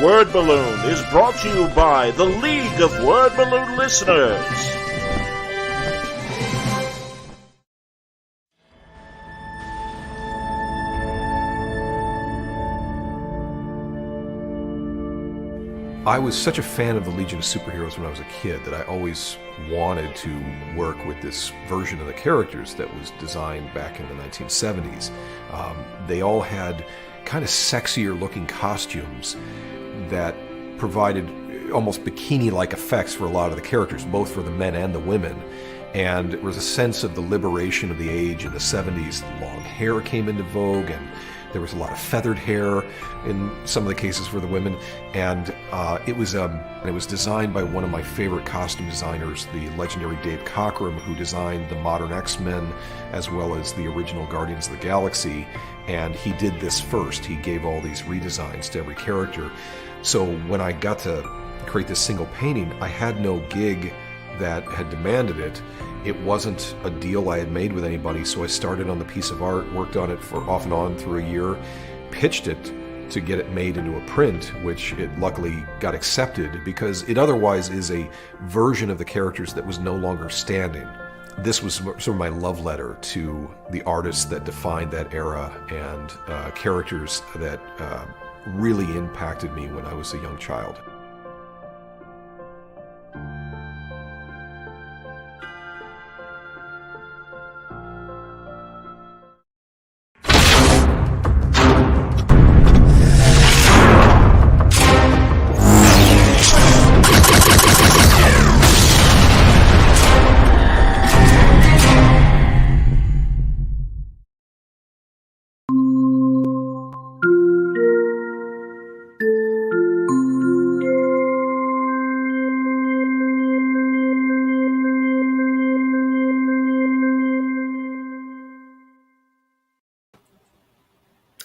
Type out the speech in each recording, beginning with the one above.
Word Balloon is brought to you by the League of Word Balloon Listeners. I was such a fan of the Legion of Superheroes when I was a kid that I always wanted to work with this version of the characters that was designed back in the 1970s. They all had kind of sexier looking costumes that provided almost bikini-like effects for a lot of the characters, both for the men and the women. And there was a sense of the liberation of the age in the 70s. Long hair came into vogue, and there was a lot of feathered hair in some of the cases for the women. And it was designed by one of my favorite costume designers, the legendary Dave Cockrum, who designed the modern X-Men as well as the original Guardians of the Galaxy. And he did this first. He gave all these redesigns to every character. So when I got to create this single painting, I had no gig that had demanded it. It wasn't a deal I had made with anybody, so I started on the piece of art, worked on it for off and on through a year, pitched it to get it made into a print, which it luckily got accepted because it otherwise is a version of the characters that was no longer standing. This was sort of my love letter to the artists that defined that era and characters that really impacted me when I was a young child.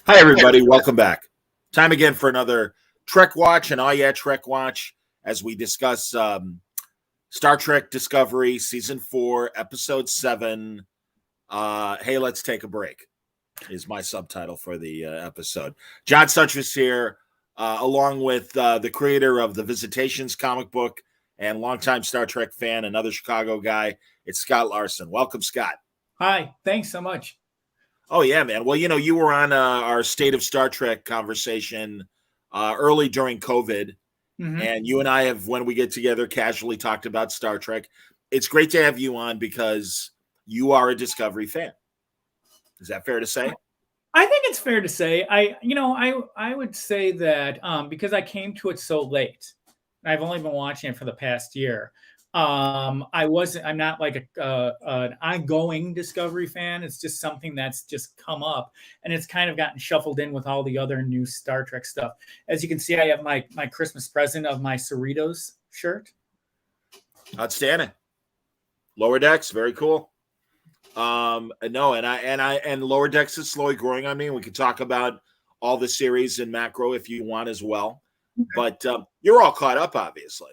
Hi, everybody. Welcome back. Time again for another Trek Watch and Trek Watch as we discuss Star Trek Discovery, Season 4, Episode 7. Hey, let's take a break is my subtitle for the episode. John Such is here, along with the creator of the Visitations comic book and longtime Star Trek fan, another Chicago guy. It's Scott Larson. Welcome, Scott. Hi. Thanks so much. Oh, yeah, man. Well, you were on our State of Star Trek conversation early during COVID. Mm-hmm. And you and I have, when we get together, casually talked about Star Trek. It's great to have you on because you are a Discovery fan. Is that fair to say? I think it's fair to say. I would say that because I came to it so late. I've only been watching it for the past year. I'm not like an ongoing Discovery fan. It's just something that's just come up and it's kind of gotten shuffled in with all the other new Star Trek stuff. As you can see, I have my Christmas present of my Cerritos shirt. Outstanding. Lower Decks, very cool. And Lower Decks is slowly growing on me. We could talk about all the series in macro if you want as well. But you're all caught up, obviously,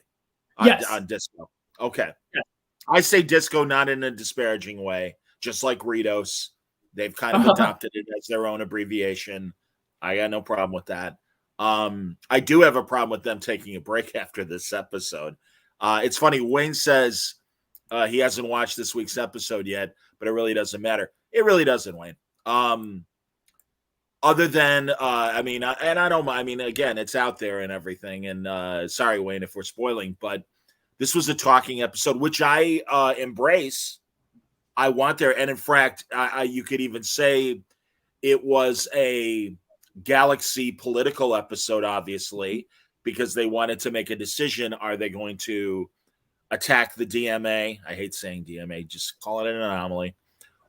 on Disco. Okay. Yeah. I say Disco not in a disparaging way, just like Ritos. They've kind of adopted it as their own abbreviation. I got no problem with that. I do have a problem with them taking a break after this episode. It's funny. Wayne says he hasn't watched this week's episode yet, but it really doesn't matter. It really doesn't, Wayne. Other than, again, it's out there and everything. And sorry, Wayne, if we're spoiling, but this was a talking episode, which I embrace. I want there. And in fact, you could even say it was a galaxy political episode, obviously, because they wanted to make a decision. Are they going to attack the DMA? I hate saying DMA, just call it an anomaly.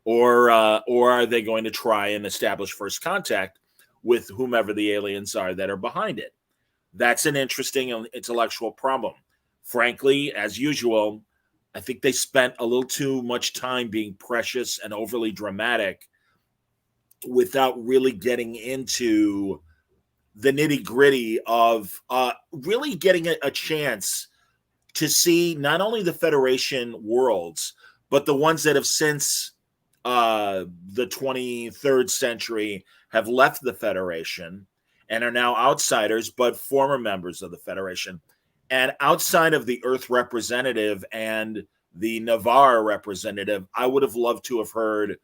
Or are they going to try and establish first contact with whomever the aliens are that are behind it? That's an interesting intellectual problem. Frankly, as usual, I think they spent a little too much time being precious and overly dramatic without really getting into the nitty-gritty of really getting a chance to see not only the Federation worlds, but the ones that have since the 23rd century have left the Federation and are now outsiders, but former members of the Federation. And outside of the Earth representative and the Navarre representative, I would have loved to have heard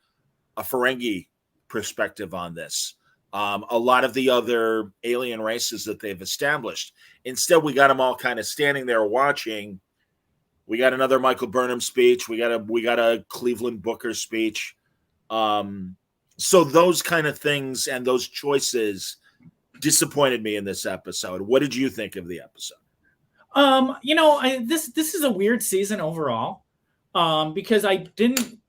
a Ferengi perspective on this. A lot of the other alien races that they've established. Instead, we got them all kind of standing there watching. We got another Michael Burnham speech. We got a Cleveland Booker speech. So those kind of things and those choices disappointed me in this episode. What did you think of the episode? This is a weird season overall, because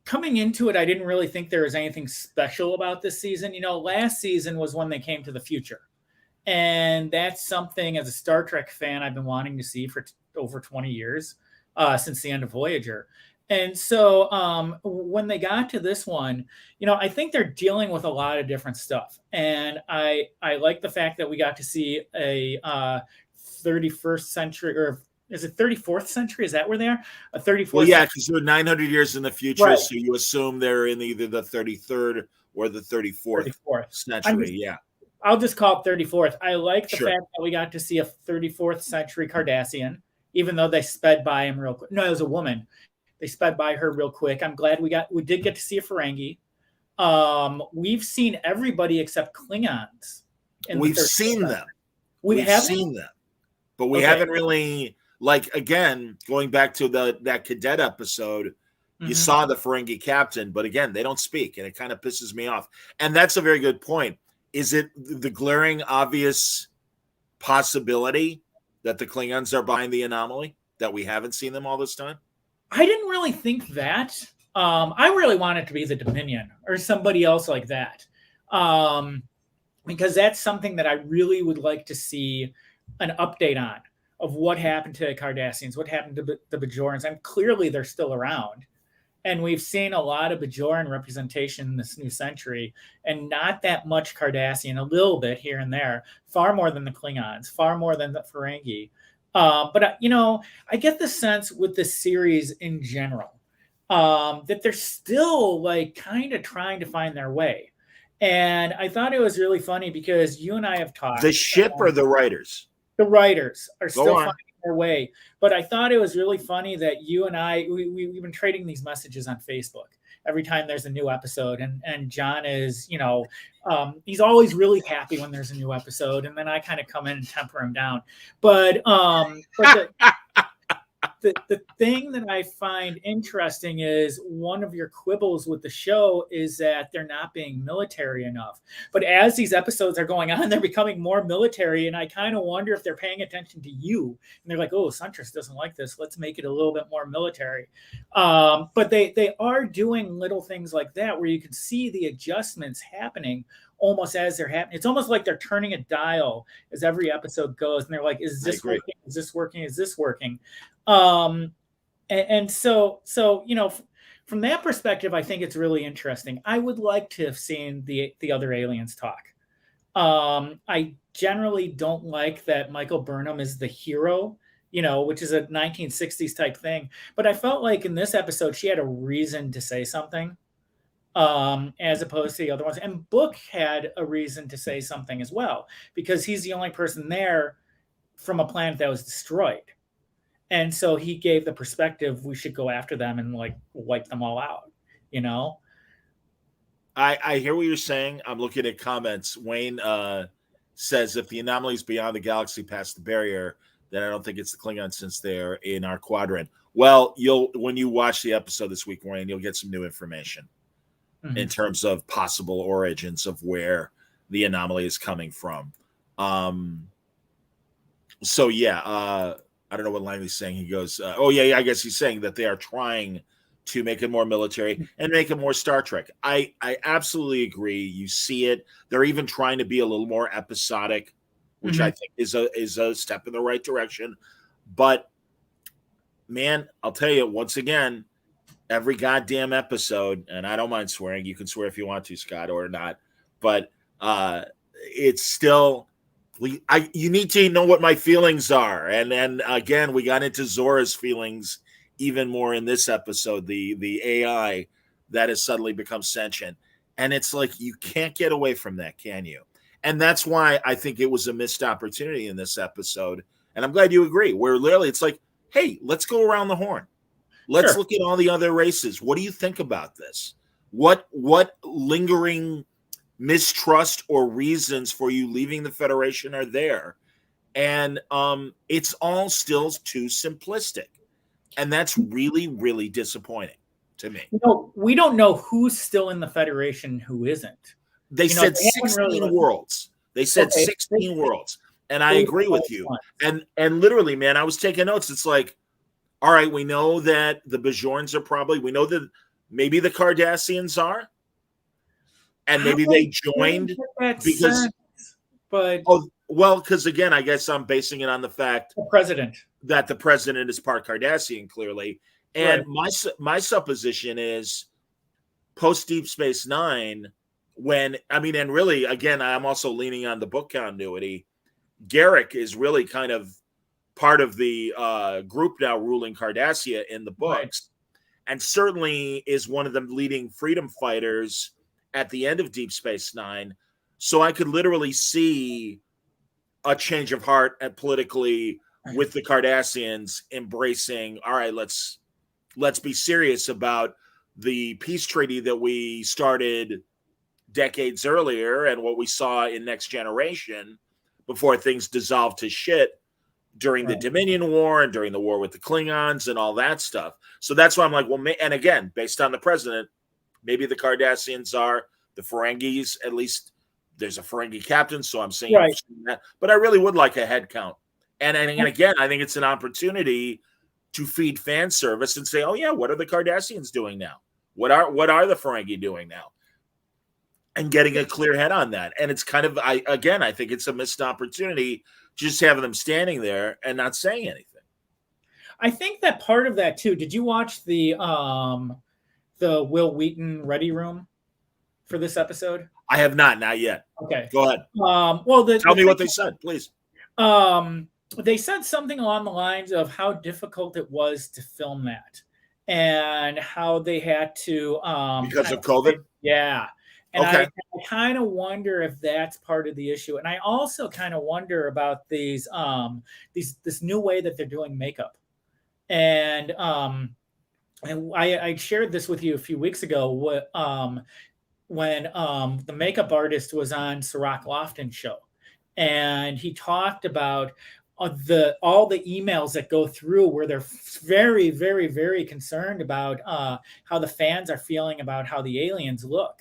coming into it, I didn't really think there was anything special about this season. Last season was when they came to the future, and that's something as a Star Trek fan I've been wanting to see for over 20 years, since the end of Voyager. And so when they got to this one, I think they're dealing with a lot of different stuff, and I like the fact that we got to see a 31st century, or is it 34th century? Is that where they are? A 34th? Well, yeah, because they're 900 years in the future, right. So you assume they're in either the 33rd or the 34th century. I'll just call it 34th. I like the fact that we got to see a 34th century Cardassian, even though they sped by him real quick. No, it was a woman. They sped by her real quick. I'm glad we did get to see a Ferengi. We've seen everybody except Klingons. We've seen them. We've seen them. But we haven't really, again, going back to that cadet episode, you saw the Ferengi captain, but again, they don't speak, and it kind of pisses me off. And that's a very good point. Is it the glaring, obvious possibility that the Klingons are behind the anomaly, that we haven't seen them all this time? I didn't really think that. I really want it to be the Dominion or somebody else like that, because that's something that I really would like to see an update on, of what happened to the Cardassians, what happened to the Bajorans. And clearly they're still around. And we've seen a lot of Bajoran representation in this new century, and not that much Cardassian, a little bit here and there, far more than the Klingons, far more than the Ferengi. But I get the sense with this series in general, that they're still kind of trying to find their way. And I thought it was really funny because you and I have talked. The ship or the writers? The writers are still finding their way. But I thought it was really funny that you and I, we've been trading these messages on Facebook every time there's a new episode. And John is, he's always really happy when there's a new episode. And then I kind of come in and temper him down. But the thing that I find interesting is one of your quibbles with the show is that they're not being military enough. But as these episodes are going on, they're becoming more military. And I kind of wonder if they're paying attention to you. And they're like, oh, Suntress doesn't like this. Let's make it a little bit more military. But they are doing little things like that where you can see the adjustments happening almost as they're happening. It's almost like they're turning a dial as every episode goes. And they're like, is this working? Is this working? Is this working? And so, from that perspective, I think it's really interesting. I would like to have seen the other aliens talk. I generally don't like that Michael Burnham is the hero, which is a 1960s type thing. But I felt like in this episode, she had a reason to say something, as opposed to the other ones. And Book had a reason to say something as well, because he's the only person there from a planet that was destroyed. And so he gave the perspective, we should go after them and wipe them all out, I hear what you're saying. I'm looking at comments. Wayne says, if the anomaly is beyond the galaxy past the barrier, then I don't think it's the Klingons since they're in our quadrant. Well, when you watch the episode this week, Wayne, you'll get some new information in terms of possible origins of where the anomaly is coming from. I don't know what Langley's saying. He goes, I guess he's saying that they are trying to make it more military and make it more Star Trek. I absolutely agree. You see it. They're even trying to be a little more episodic, which I think is a step in the right direction. But, man, I'll tell you, once again, every goddamn episode, and I don't mind swearing. You can swear if you want to, Scott, or not. But it's still... you need to know what my feelings are. And then again, we got into Zorah's feelings even more in this episode, the AI that has suddenly become sentient. And it's like, you can't get away from that, can you? And that's why I think it was a missed opportunity in this episode. And I'm glad you agree, where literally it's like, hey, let's go around the horn. Let's look at all the other races. What do you think about this? What lingering mistrust or reasons for you leaving the Federation are there? And it's all still too simplistic. And that's really, really disappointing to me. We don't know who's still in the Federation, who isn't. They said 16 worlds. They said 16 worlds. And I agree with you. And literally, man, I was taking notes. It's like, all right, we know that the Bajorans are we know that maybe the Cardassians are. And maybe they joined because, because again, I guess I'm basing it on the fact that the president is part Cardassian, clearly. And my supposition is post Deep Space Nine, and really, again, I'm also leaning on the book continuity. Garrick is really kind of part of the group now ruling Cardassia in the books, and certainly is one of the leading freedom fighters at the end of Deep Space Nine. So I could literally see a change of heart politically with the Cardassians embracing, all right, let's be serious about the peace treaty that we started decades earlier and what we saw in Next Generation before things dissolved to shit during the Dominion War and during the war with the Klingons and all that stuff. So that's why I'm like, well, and again, based on the president, maybe the Cardassians are the Ferengis. At least there's a Ferengi captain, so I'm saying that. But I really would like a head count. And again, I think it's an opportunity to feed fan service and say, oh yeah, what are the Cardassians doing now? What are the Ferengi doing now? And getting a clear head on that. And it's kind of, I think it's a missed opportunity just having them standing there and not saying anything. I think that part of that too. Did you watch the Will Wheaton Ready Room for this episode? I have not yet. Okay, go ahead. Tell me what they said, please. They said something along the lines of how difficult it was to film that, and how they had to because of COVID. Yeah. And I kind of wonder if that's part of the issue. And I also kind of wonder about this new way that they're doing makeup. And I shared this with you a few weeks ago when the makeup artist was on Sirach Lofton's show. And he talked about all the emails that go through where they're very, very, very concerned about how the fans are feeling about how the aliens look.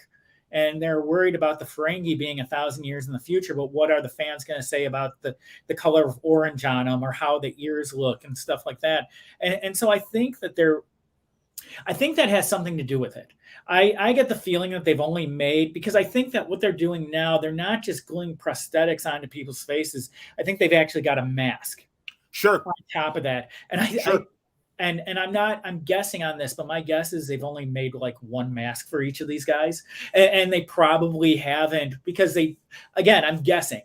And they're worried about the Ferengi being 1,000 years in the future, but what are the fans going to say about the color of orange on them or how the ears look and stuff like that? And so I think that has something to do with it. I get the feeling that they've only made, because I think that what they're doing now, they're not just gluing prosthetics onto people's faces. I think they've actually got a mask. Sure. On top of that. And I'm guessing on this, but my guess is they've only made like one mask for each of these guys. And they probably haven't, because I'm guessing.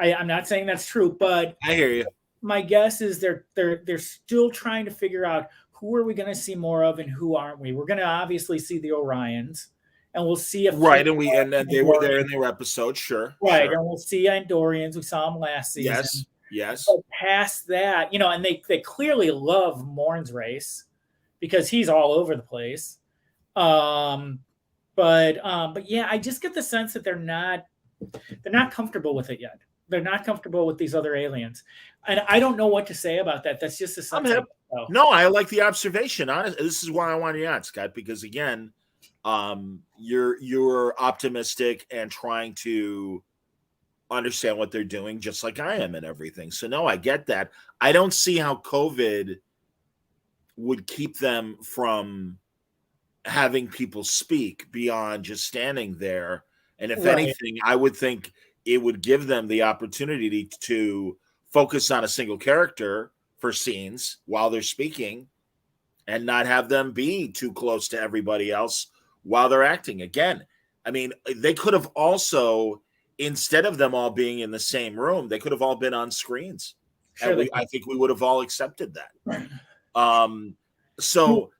I'm not saying that's true, but I hear you. My guess is they're still trying to figure out who are we going to see more of and who aren't we. We're going to obviously see the Orions, and we'll see if and they were there in their episode, sure. Right, sure. And we'll see Andorians. We saw them last season. Yes. But past that, and they clearly love Morn's race because he's all over the place. But yeah, I just get the sense that they're not comfortable with it yet. They're not comfortable with these other aliens, and I don't know what to say about that. That's just a sense. No, I like the observation. Honestly, this is why I wanted you on, Scott, because again, you're optimistic and trying to understand what they're doing, just like I am and everything. So no, I get that. I don't see how COVID would keep them from having people speak beyond just standing there. And if anything, I would think it would give them the opportunity to focus on a single character for scenes while they're speaking and not have them be too close to everybody else while they're acting. Again, I mean, they could have also, instead of them all being in the same room, they could have all been on screens. Sure, and I think we would have all accepted that. So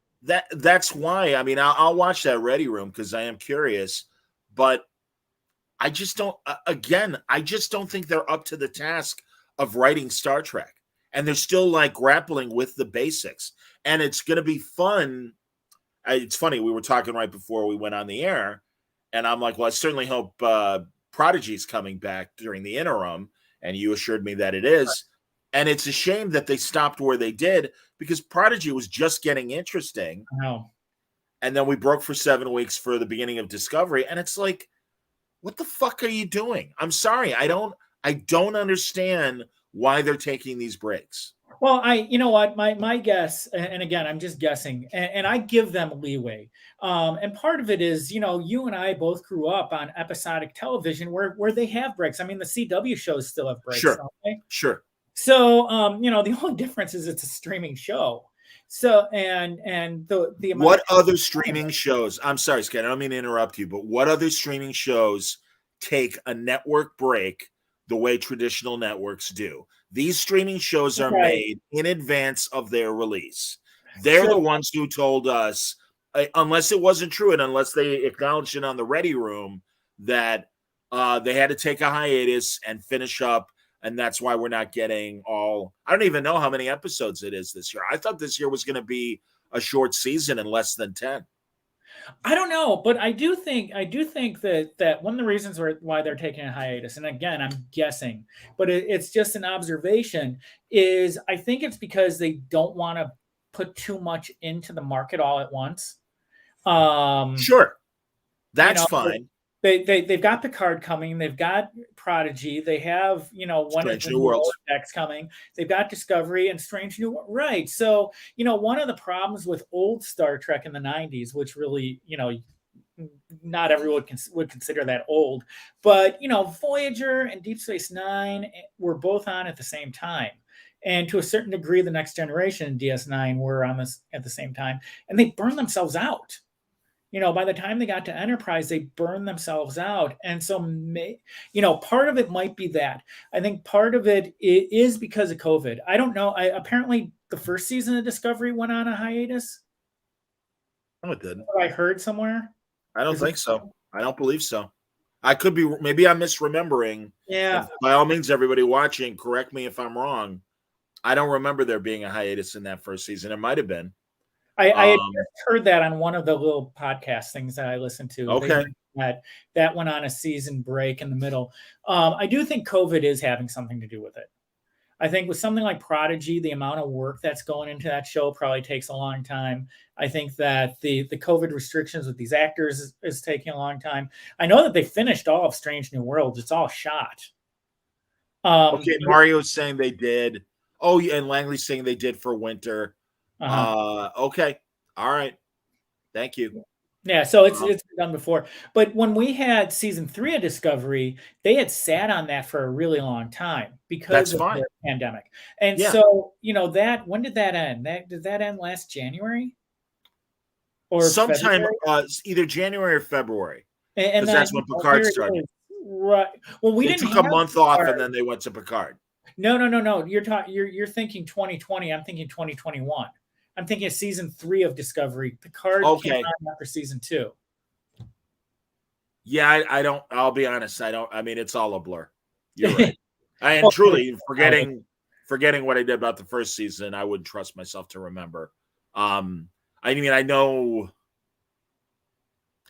that's why, I mean, I'll watch that Ready Room because I am curious, but I just don't. I just don't think they're up to the task of writing Star Trek, and they're still like grappling with the basics. And it's going to be fun. It's funny. We were talking right before we went on the air, and I'm like, well, I certainly hope Prodigy's coming back during the interim, and you assured me that it is. And it's a shame that they stopped where they did, because Prodigy was just getting interesting. Wow. And then we broke for 7 weeks for the beginning of Discovery, and it's like, what the fuck are you doing? I'm sorry, I don't understand why they're taking these breaks. Well, you know what, my guess, and again, I'm just guessing, and I give them leeway. And part of it is, you and I both grew up on episodic television where they have breaks. I mean, the CW shows still have breaks. Sure. Don't they? Sure. So, the only difference is it's a streaming show. So, and the amount what other streaming shows? I'm sorry, Scott, I don't mean to interrupt you, but what other streaming shows take a network break the way traditional networks do? These streaming shows are made in advance of their release. They're the ones who told us, unless it wasn't true and unless they acknowledged it on the Ready Room, that they had to take a hiatus and finish up. And that's why we're not getting all. I don't even know how many episodes it is this year. I thought this year was going to be a short season and less than 10. I don't know, but I do think that one of the reasons why they're taking a hiatus, and again, I'm guessing, but it's just an observation, is I think it's because they don't want to put too much into the market all at once. Sure, that's fine. They've got Picard coming. They've got Prodigy. They have, one of the new Worlds coming. They've got Discovery and Strange New Worlds. Right. So, one of the problems with old Star Trek in the 90s, which really, not everyone would consider that old, but, Voyager and Deep Space Nine were both on at the same time. And to a certain degree, the Next Generation and DS9 were on this at the same time. And they burned themselves out. By the time they got to Enterprise, they burned themselves out. And so, part of it might be that. I think part of it is because of COVID. I don't know. Apparently, the first season of Discovery went on a hiatus. No, it didn't. I heard somewhere. I don't think so. I don't believe so. I could be. Maybe I'm misremembering. Yeah. By all means, everybody watching, correct me if I'm wrong. I don't remember there being a hiatus in that first season. It might have been. I had just heard that on one of the little podcast things that I listened to. Okay. That went on a season break in the middle. I do think COVID is having something to do with it. I think with something like Prodigy, the amount of work that's going into that show probably takes a long time. I think that the COVID restrictions with these actors is taking a long time. I know that they finished all of Strange New Worlds. It's all shot. Okay, Mario's saying they did. Oh, yeah, and Langley's saying they did for winter. Okay. All right. Thank you. Yeah, so it's been done before. But when we had season 3 of Discovery, they had sat on that for a really long time because of the pandemic. And so, that when did that end? Did that end last January? Or sometime either January or February. And that's when Picard started. Right. Well, they took a month off and then they went to Picard. No. You're thinking 2020. I'm thinking 2021. I'm thinking of season 3 of Discovery. Picard came on after season 2. Yeah, I don't. I'll be honest. I don't. I mean, it's all a blur. You're right. And truly, forgetting what I did about the first season, I wouldn't trust myself to remember. I mean, I know.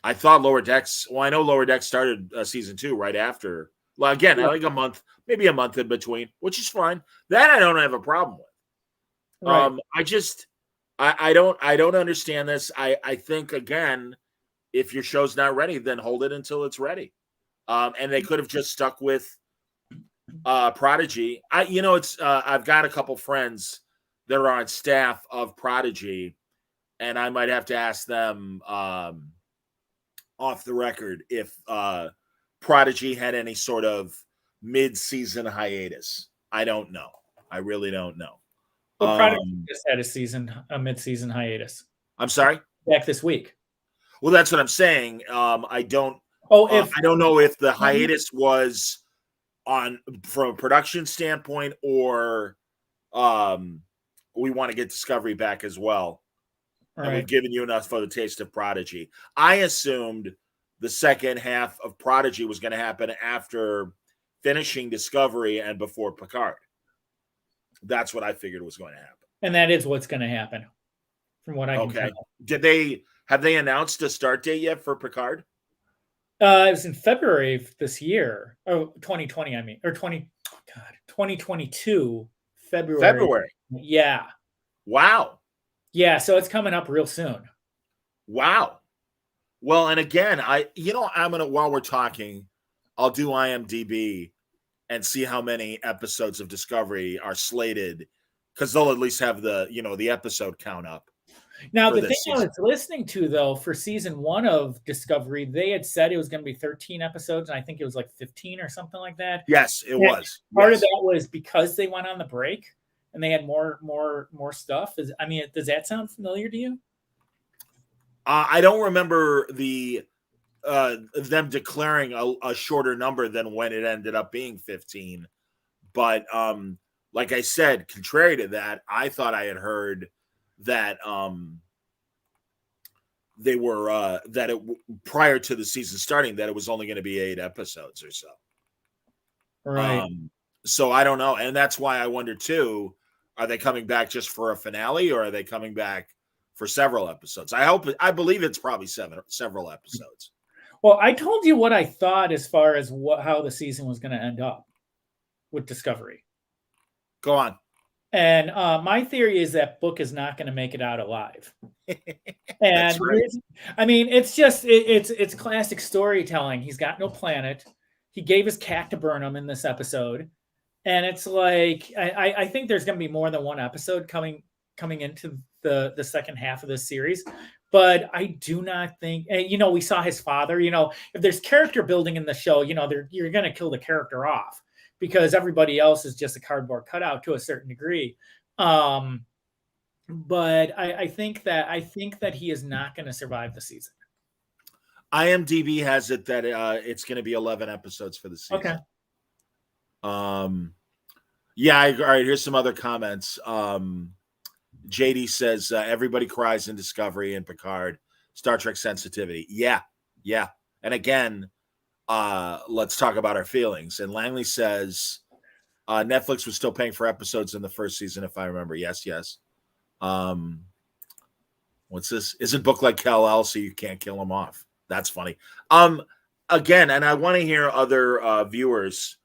I thought Lower Decks. Well, I know Lower Decks started season 2 right after. Well, again, like a month, maybe a month in between, which is fine. That I don't have a problem with. Right. I don't understand this. I think, again, if your show's not ready, then hold it until it's ready. And they could have just stuck with Prodigy. I've got a couple friends that are on staff of Prodigy, and I might have to ask them off the record if Prodigy had any sort of mid-season hiatus. I don't know. I really don't know. Well, Prodigy just had a mid-season hiatus. I'm sorry? Back this week. Well, that's what I'm saying. I don't know if the hiatus was from a production standpoint or we want to get Discovery back as well. Right. And we've given you enough for the taste of Prodigy. I assumed the second half of Prodigy was going to happen after finishing Discovery and before Picard. That's what I figured was going to happen. And that is what's going to happen, from what I can tell. Have they announced a start date yet for Picard? It was in February of this year. Oh, 2020, I mean. Or 2022, February. February. Yeah. Wow. Yeah, so it's coming up real soon. Wow. Well, and again, while we're talking, I'll do IMDb and see how many episodes of Discovery are slated, because they'll at least have the episode count up. Now, the thing I was listening to, though, for season 1 of Discovery, they had said it was going to be 13 episodes, and I think it was like 15 or something like that. Yes, it was. Part of that was because they went on the break and they had more stuff. Does that sound familiar to you? I don't remember them declaring a shorter number than when it ended up being 15. But like I said, contrary to that, I thought I had heard that they were prior to the season starting, that it was only going to be 8 episodes or so. Right. So I don't know, and that's why I wonder too: are they coming back just for a finale, or are they coming back for several episodes? I believe it's probably several episodes. Well, I told you what I thought as far as how the season was going to end up with Discovery. Go on. And my theory is that Book is not going to make it out alive. And right. It's classic storytelling. He's got no planet. He gave his cat to Burnham in this episode, and it's like I think there's going to be more than one episode coming into the second half of this series. But I do not think, we saw his father. If there's character building in the show, you're going to kill the character off, because everybody else is just a cardboard cutout to a certain degree. But I think that he is not going to survive the season. IMDb has it that it's going to be 11 episodes for the season. Okay. Yeah. All right. Here's some other comments. JD says everybody cries in Discovery and Picard. Star Trek sensitivity. Yeah. And again, let's talk about our feelings. And Langley says Netflix was still paying for episodes in the first season, if I remember. Yes. What's this? Isn't Book like Kal-El, so you can't kill him off? That's funny. Again, and I want to hear other viewers'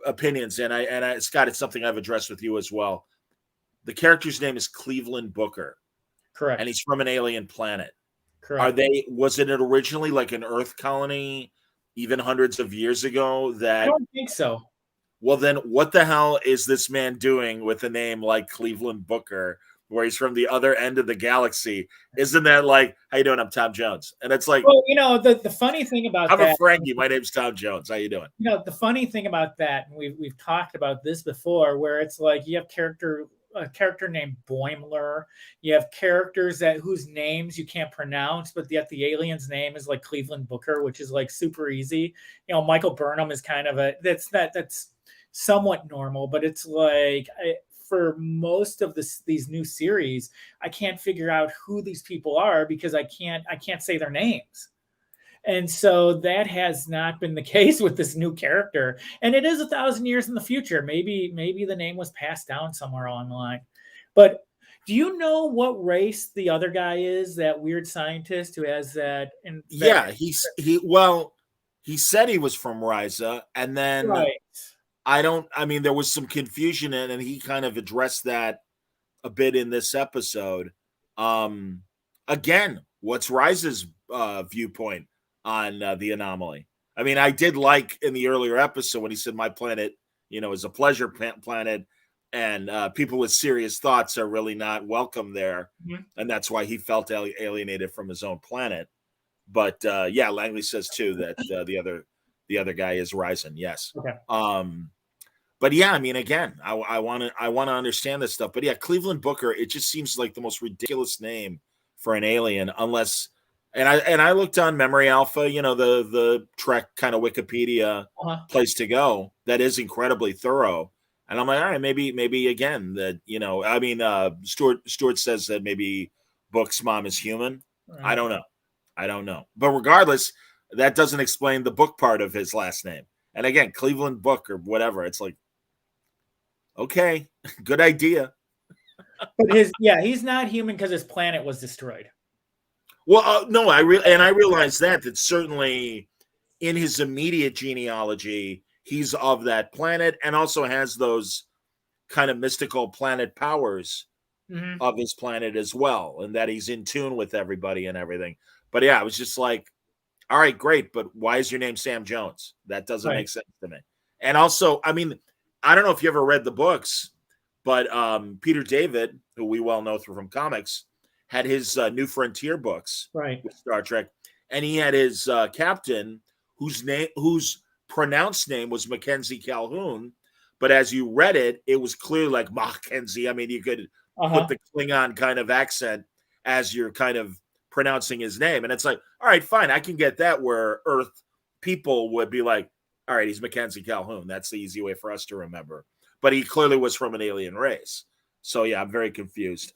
opinions. And I, Scott, it's something I've addressed with you as well. The character's name is Cleveland Booker. Correct. And he's from an alien planet. Correct. Was it originally like an Earth colony, even hundreds of years ago? I don't think so. Well, then what the hell is this man doing with a name like Cleveland Booker, where he's from the other end of the galaxy? Isn't that like, how you doing? I'm Tom Jones. And it's like, well, the funny thing about I'm a Frankie. My name's Tom Jones. How you doing? The funny thing about that, and we've talked about this before, where it's like you have a character named Boimler. You have characters whose names you can't pronounce, but yet the alien's name is like Cleveland Booker, which is like super easy. Michael Burnham is kind of that's somewhat normal, but it's like for most of these new series, I can't figure out who these people are because I can't say their names. And so that has not been the case with this new character. And it is 1,000 years in the future. Maybe the name was passed down somewhere along the line. But do you know what race the other guy is, that weird scientist who has that? Yeah, he said he was from Risa, and then right. There was some confusion and he kind of addressed that a bit in this episode. Again, what's Risa's viewpoint on the anomaly? I did like in the earlier episode when he said my planet, is a pleasure planet, and people with serious thoughts are really not welcome there. Mm-hmm. And that's why he felt alienated from his own planet. But Langley says too that the other guy is Ryzen. Yes. Okay. But yeah, again, I want to understand this stuff. But yeah, Cleveland Booker, it just seems like the most ridiculous name for an alien, unless. And I looked on Memory Alpha, the Trek kind of Wikipedia place to go. That is incredibly thorough. And I'm like, all right, maybe again that Stuart says that maybe Book's mom is human. Right. I don't know. But regardless, That doesn't explain the Book part of his last name. And again, Cleveland Book or whatever. It's like, okay, good idea. But he's not human because his planet was destroyed. Well, no, I realize that certainly in his immediate genealogy, he's of that planet and also has those kind of mystical planet powers of his planet as well, and that he's in tune with everybody and everything. But yeah, I was just like, all right, great, but why is your name Sam Jones? That doesn't make sense to me. And also, I mean, I don't know if you ever read the books, but Peter David, who we well know from comics, had his New Frontier books with Star Trek, and he had his captain whose pronounced name was Mackenzie Calhoun, but as you read it, it was clearly like Mackenzie. I mean, you could put the Klingon kind of accent as you're kind of pronouncing his name, and it's like, all right, fine, I can get that, where Earth people would be like, all right, he's Mackenzie Calhoun. That's the easy way for us to remember. But he clearly was from an alien race. So yeah, I'm very confused.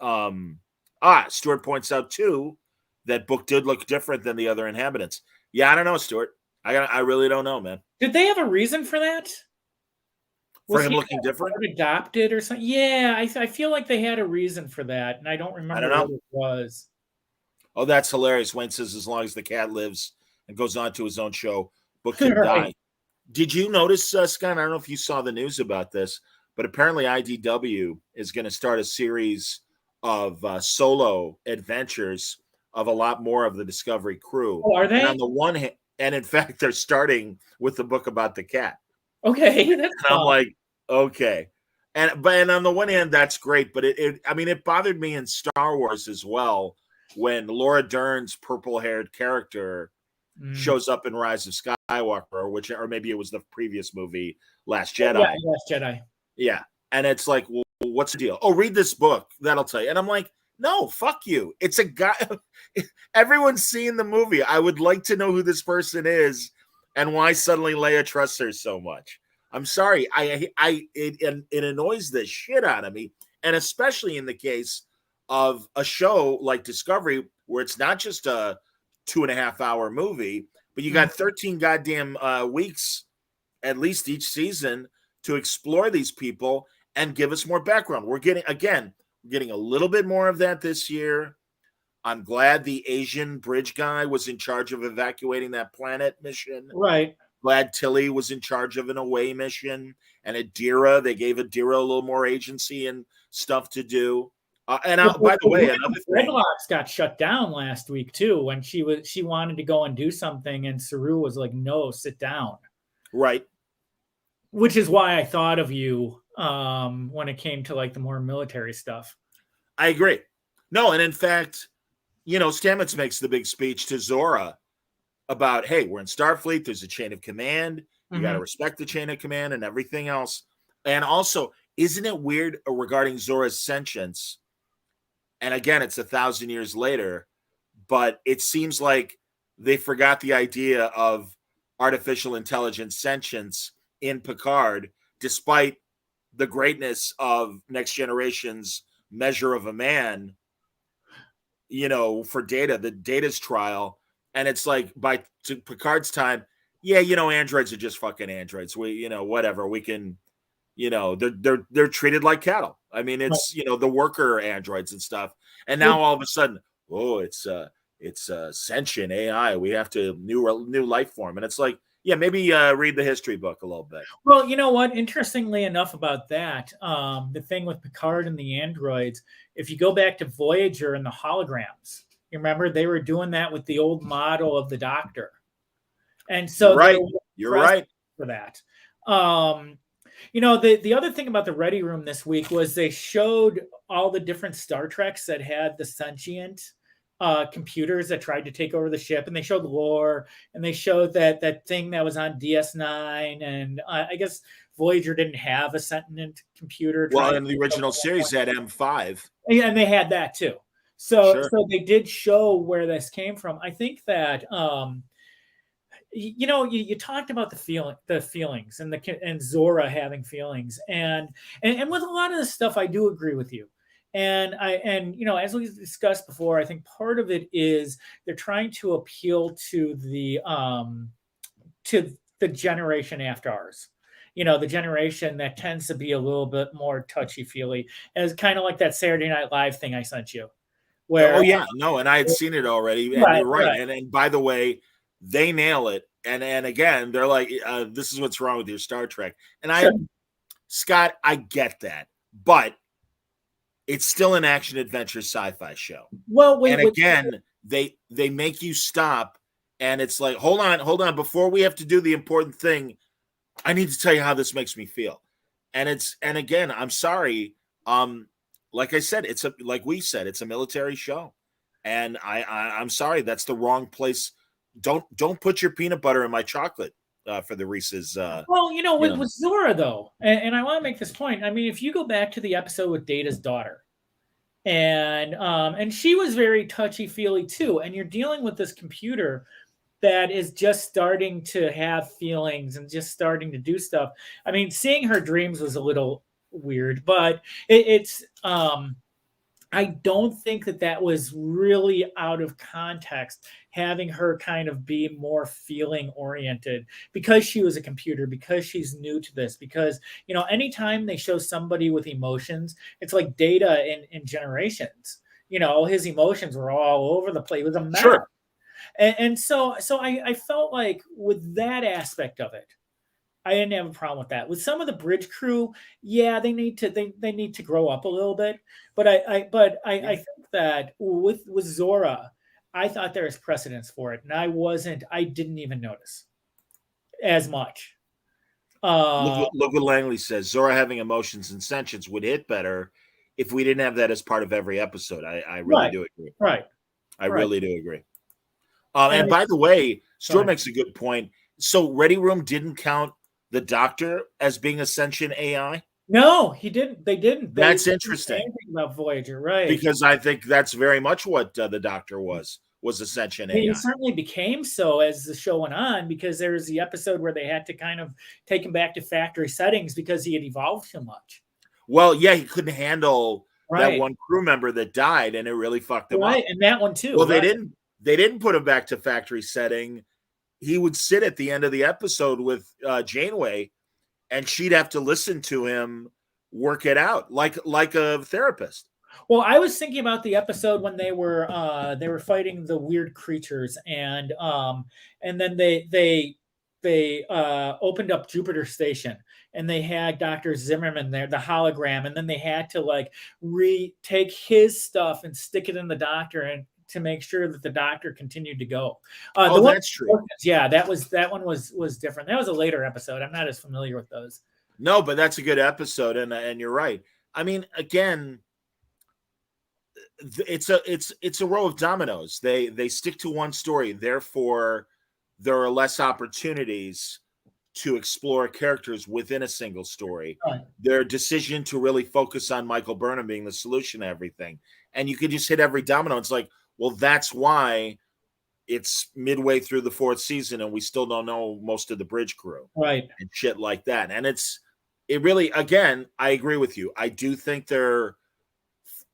Stuart points out too that Book did look different than the other inhabitants. Yeah, I don't know, Stuart. I really don't know, man. Did they have a reason for that? For him looking different? Adopted or something? Yeah, I feel like they had a reason for that, and I don't remember what it was. Oh, that's hilarious. Wayne says as long as the cat lives and goes on to his own show, Book can die. Did you notice, Scott? I don't know if you saw the news about this, but apparently IDW is going to start a series of solo adventures of a lot more of the Discovery crew. Oh, are they? And on the one hand, and in fact, they're starting with the book about the cat. Okay, that's and I'm like, okay. And on the one hand, that's great, but it bothered me in Star Wars as well when Laura Dern's purple-haired character shows up in Rise of Skywalker, or maybe it was the previous movie, Last Jedi. Yeah, Last Jedi. Yeah. And it's like, well, what's the deal? Oh, read this book. That'll tell you. And I'm like, no, fuck you. It's a guy. Everyone's seen the movie. I would like to know who this person is and why suddenly Leia trusts her so much. I'm sorry. It annoys the shit out of me. And especially in the case of a show like Discovery, where it's not just a 2.5-hour movie, but you got 13 goddamn weeks, at least each season, to explore these people and give us more background. We're getting a little bit more of that this year. I'm glad the Asian bridge guy was in charge of evacuating that planet mission. Right. Glad Tilly was in charge of an away mission. And Adira, they gave Adira a little more agency and stuff to do. By the way, another thing, Redlocks got shut down last week too when she wanted to go and do something, and Saru was like, "No, sit down." Right. Which is why I thought of you when it came to like the more military stuff. I agree. No, and in fact, Stamets makes the big speech to Zorah about, hey, we're in Starfleet. There's a chain of command. You got to respect the chain of command and everything else. And also, isn't it weird regarding Zorah's sentience? And again, it's 1,000 years later, but it seems like they forgot the idea of artificial intelligence sentience in Picard, despite the greatness of Next Generation's Measure of a Man, for Data, the Data's trial. And it's like to Picard's time, androids are just fucking androids. We, whatever, we can, they're treated like cattle. I mean, it's, the worker androids and stuff. And now all of a sudden, it's sentient AI. We have to new life form. And it's like, maybe read the history book a little bit. Well, you know what? Interestingly enough about that, the thing with Picard and the androids, if you go back to Voyager and the holograms, you remember they were doing that with the old model of the Doctor. And so you're right for that. The other thing about the Ready Room this week was they showed all the different Star Treks that had the sentient computers that tried to take over the ship, and they showed lore, and they showed that thing that was on DS9, and I guess Voyager didn't have a sentient computer. Well, in the original series, had M5, and they had that too. So they did show where this came from. I think that you talked about the feelings, and Zorah having feelings, and with a lot of this stuff, I do agree with you. And as we discussed before, I think part of it is they're trying to appeal to the generation after ours. The generation that tends to be a little bit more touchy-feely, as kind of like that Saturday Night Live thing I sent you, where Oh yeah, no, and I had seen it already, and right, you're right. right. And by the way, they nail it. And again, they're like, this is what's wrong with your Star Trek. And Sure. Scott, I get that, but it's still an action adventure sci-fi show. Well, And again, they make you stop, and it's like, hold on, before we have to do the important thing, I need to tell you how this makes me feel. And again, I'm sorry. Like I said, like we said, it's a military show. And I'm sorry, that's the wrong place. Don't put your peanut butter in my chocolate for the Reese's. Well, with Zorah though, and I want to make this point. I mean, if you go back to the episode with Data's daughter, and she was very touchy-feely too, and you're dealing with this computer that is just starting to have feelings and just starting to do stuff. I mean, seeing her dreams was a little weird, but it's I don't think that was really out of context, having her kind of be more feeling oriented because she was a computer, because she's new to this, because, anytime they show somebody with emotions, it's like Data in Generations. His emotions were all over the place. It was a mess. Sure. And so I felt like with that aspect of it, I didn't have a problem with that. With some of the bridge crew, yeah, they need to grow up a little bit. But I think that with Zorah, I thought there was precedence for it, and I didn't even notice as much. Look what Langley says. Zorah having emotions and sentience would hit better if we didn't have that as part of every episode. I really do agree. Right. I really do agree. And by the way, Stuart makes a good point. So Ready Room didn't count the Doctor as being a sentient AI? No, he didn't. They didn't. That's interesting. About Voyager, right? Because I think that's very much what the Doctor was a sentient AI. He certainly became so as the show went on, because there was the episode where they had to kind of take him back to factory settings because he had evolved too much. Well, yeah, he couldn't handle that one crew member that died, and it really fucked him up. And that one too. Well, they didn't put him back to factory setting. He would sit at the end of the episode with Janeway, and she'd have to listen to him work it out like a therapist. Well, I was thinking about the episode when they were fighting the weird creatures, and then they opened up Jupiter Station, and they had Dr. Zimmerman there, the hologram, and then they had to like retake his stuff and stick it in the Doctor and to make sure that the Doctor continued to go. That's true. Yeah, that one was different. That was a later episode. I'm not as familiar with those. No, but that's a good episode, and you're right. I mean, again, it's a row of dominoes. They stick to one story, therefore there are less opportunities to explore characters within a single story. Right. Their decision to really focus on Michael Burnham being the solution to everything, and you could just hit every domino. It's like, well, that's why it's midway through the 4th season and we still don't know most of the bridge crew, right, and shit like that. And it really, again, I agree with you. I do think they're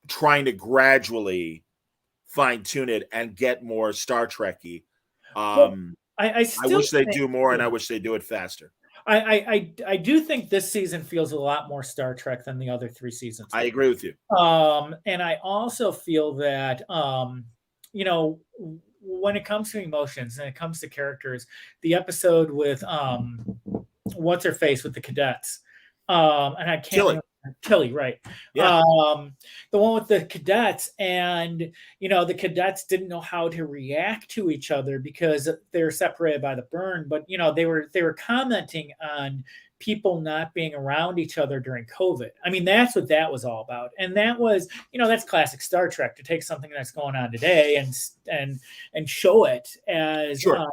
trying to gradually fine tune it and get more Star Trek-y. I wish they'd do more, and I wish they'd do it faster. I do think this season feels a lot more Star Trek than the other 3 seasons. I agree with you. And I also feel that, when it comes to emotions and it comes to characters, the episode with what's her face with the cadets, and I can't. Tilly, right? Yeah. The one with the cadets, and the cadets didn't know how to react to each other because they're separated by the burn. But they were commenting on people not being around each other during COVID. I mean, that's what that was all about, and that was that's classic Star Trek, to take something that's going on today and show it as sure.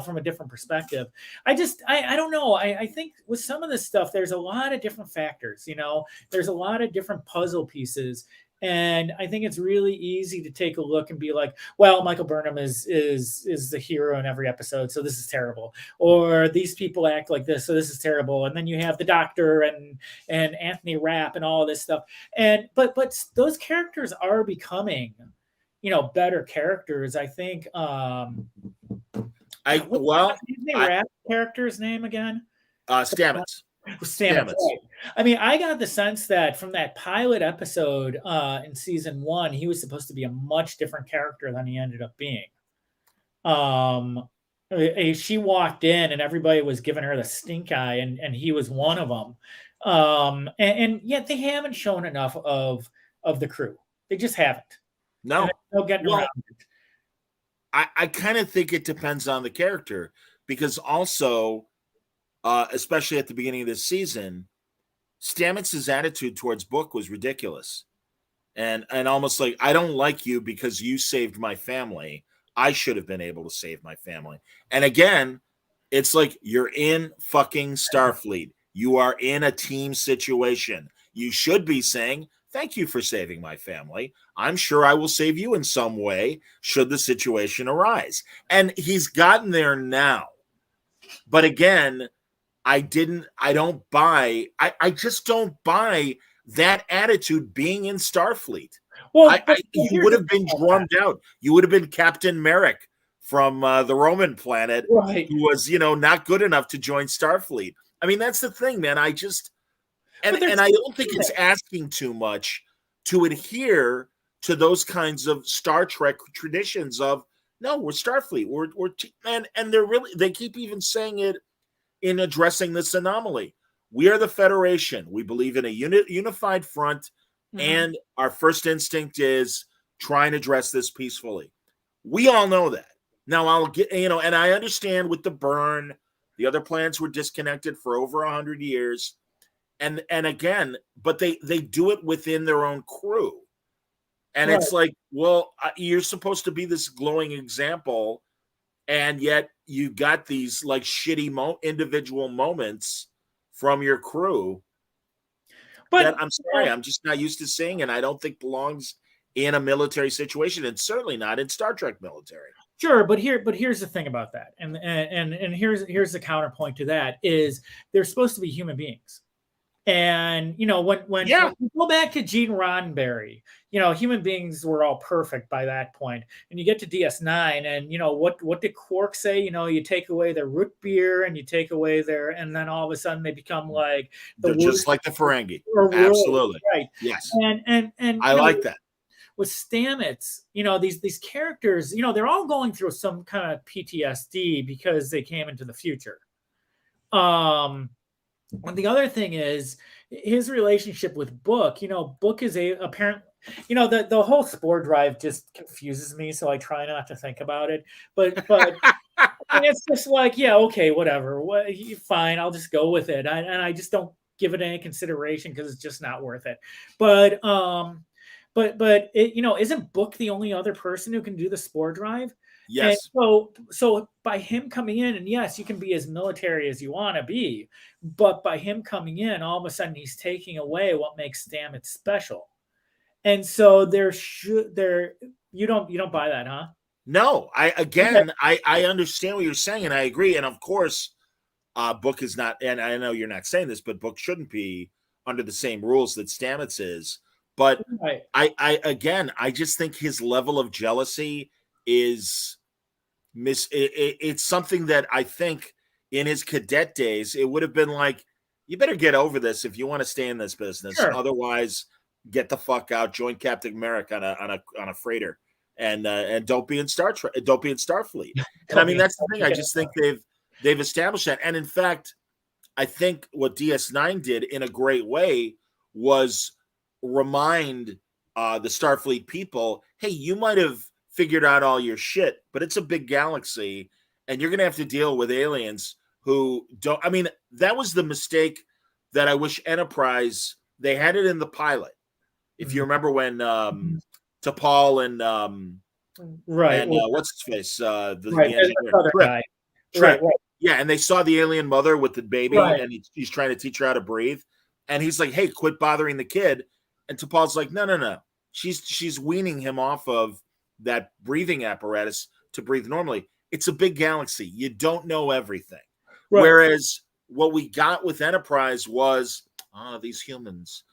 From a different perspective. I don't know. I think with some of this stuff, there's a lot of different factors, there's a lot of different puzzle pieces. And I think it's really easy to take a look and be like, well, Michael Burnham is the hero in every episode, so this is terrible. Or these people act like this, so this is terrible. And then you have the Doctor and Anthony Rapp and all this stuff. And but those characters are becoming, better characters. I think Rapp character's name again? Stamets. Stamets. Right. I mean, I got the sense that from that pilot episode in season 1, he was supposed to be a much different character than he ended up being. She walked in and everybody was giving her the stink eye, and he was one of them. And yet they haven't shown enough of the crew. They just haven't. No. Getting around it. I kind of think it depends on the character, because also, especially at the beginning of this season, Stamets' attitude towards Book was ridiculous. And almost like, I don't like you because you saved my family. I should have been able to save my family. And again, it's like, you're in fucking Starfleet. You are in a team situation. You should be saying, thank you for saving my family. I'm sure I will save you in some way should the situation arise. And he's gotten there now. But again, I just don't buy that attitude being in Starfleet. Well, you would have been drummed out. You would have been Captain Merrick from the Roman planet, right, who was, not good enough to join Starfleet. I mean, that's the thing, man. I don't think it's asking too much to adhere to those kinds of Star Trek traditions of, no, we're Starfleet. And they keep even saying it in addressing this anomaly. We are the Federation. We believe in a unified front, and our first instinct is try and address this peacefully. We all know that. Now, I'll get, and I understand with the burn, the other planets were disconnected for over 100 years. And again, but they do it within their own crew. And right. It's like, well, you're supposed to be this glowing example, and yet you got these like shitty individual moments from your crew. But that, I'm sorry, I'm just not used to seeing, and I don't think belongs in a military situation, and certainly not in Star Trek military. Sure, but here's the thing about that, and here's the counterpoint to that is they're supposed to be human beings. And, when you go back to Gene Roddenberry, human beings were all perfect by that point. And you get to DS9 and, what did Quark say? You take away their root beer and you take away and then all of a sudden they become like just like the Ferengi. Absolutely. Right. Yes. And I like that. With Stamets, these characters, they're all going through some kind of PTSD because they came into the future. And the other thing is his relationship with Book. Book is apparently, the whole spore drive just confuses me, so I try not to think about it. But it's just like, yeah, okay, whatever. Fine, I'll just go with it. And I just don't give it any consideration because it's just not worth it. But it, isn't Book the only other person who can do the spore drive? Yes. And so by him coming in, and yes, you can be as military as you want to be, but by him coming in, all of a sudden he's taking away what makes Stamets special. And so you don't buy that, huh? No, I understand what you're saying, and I agree. And of course, Book is not, and I know you're not saying this, but Book shouldn't be under the same rules that Stamets is. But right. I just think his level of jealousy is it's something that I think in his cadet days it would have been like, you better get over this if you want to stay in this business. Sure. Otherwise, get the fuck out, join Captain Merrick on a freighter, and don't be in don't be in Starfleet. And I mean, that's the thing. I just think they've established that. And in fact, I think what DS9 did in a great way was remind the Starfleet people, hey, you might have figured out all your shit, but it's a big galaxy, and you're going to have to deal with aliens who don't. I mean, that was the mistake that I wish Enterprise, they had it in the pilot. If you remember when T'Pol and what's his face, the guy. Trip. Right. Yeah, and they saw the alien mother with the baby, and he's trying to teach her how to breathe, and he's like, "Hey, quit bothering the kid." And T'Pol's like, "No. she's weaning him off of that breathing apparatus to breathe normally. It's a big galaxy. You don't know everything. Right. Whereas what we got with Enterprise was, these humans,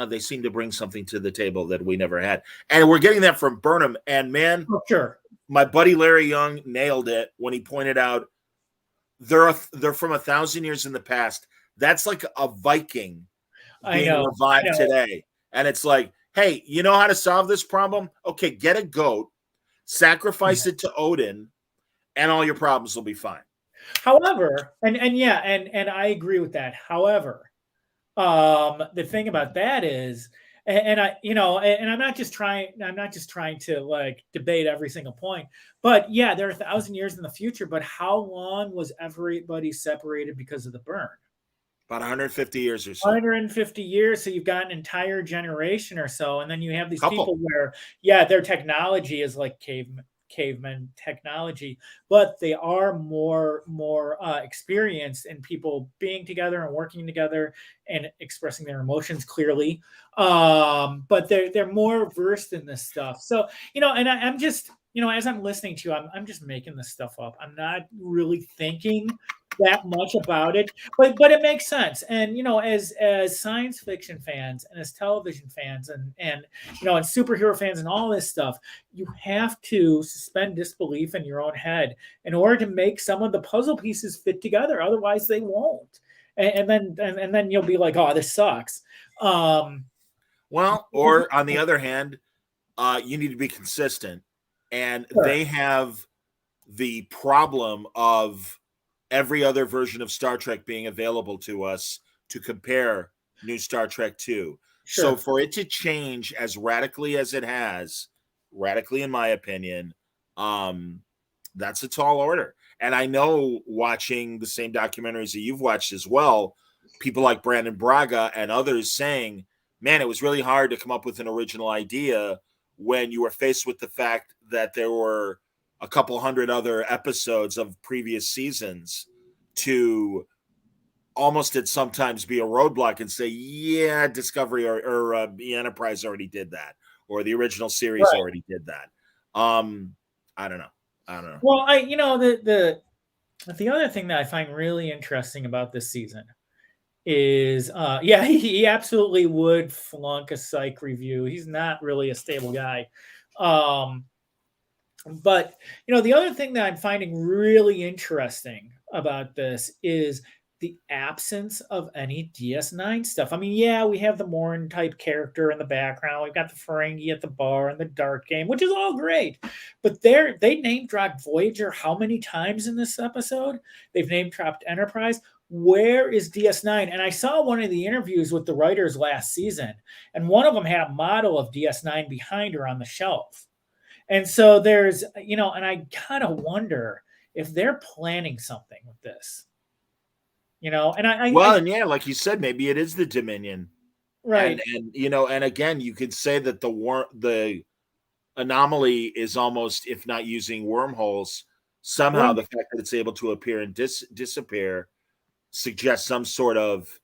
they seem to bring something to the table that we never had. And we're getting that from Burnham. And man, sure, my buddy Larry Young nailed it when he pointed out they're from 1,000 years in the past. That's like a Viking being revived today. And it's like, hey, you know how to solve this problem? Okay, get a goat, sacrifice it to Odin, and all your problems will be fine. However, and I agree with that. However, the thing about that is, and I'm not just trying to like debate every single point, but yeah, they're 1,000 years in the future. But how long was everybody separated because of the burn? About 150 years or so. 150 years. So you've got an entire generation or so, and then you have these people where, their technology is like caveman technology, but they are more experienced in people being together and working together and expressing their emotions clearly. But they're more versed in this stuff. So, and I'm just, as I'm listening to you, I'm just making this stuff up. I'm not really thinking that much about it, but it makes sense. And as science fiction fans and as television fans and superhero fans and all this stuff, you have to suspend disbelief in your own head in order to make some of the puzzle pieces fit together. Otherwise, they won't. And then you'll be like, oh, this sucks. Well, or on the other hand, you need to be consistent, and they have the problem of every other version of Star Trek being available to us to compare new Star Trek to. Sure. So for it to change as radically as it has, radically in my opinion, that's a tall order. And I know, watching the same documentaries that you've watched as well, people like Brandon Braga and others saying, man, it was really hard to come up with an original idea when you were faced with the fact that there were a couple hundred other episodes of previous seasons to almost at sometimes be a roadblock and say, yeah, Discovery or the Enterprise already did that, or the original series already did that. I don't know. Well, the other thing that I find really interesting about this season is, he absolutely would flunk a psych review. He's not really a stable guy. But, the other thing that I'm finding really interesting about this is the absence of any DS9 stuff. I mean, we have the Morn type character in the background. We've got the Ferengi at the bar and the Dark Game, which is all great. But they name dropped Voyager how many times in this episode? They've name dropped Enterprise. Where is DS9? And I saw one of the interviews with the writers last season, and one of them had a model of DS9 behind her on the shelf. And so there's, and I kind of wonder if they're planning something with this, and like you said, maybe it is the Dominion, right? And again, you could say that the anomaly is almost, if not using wormholes, somehow the fact that it's able to appear and disappear suggests some sort of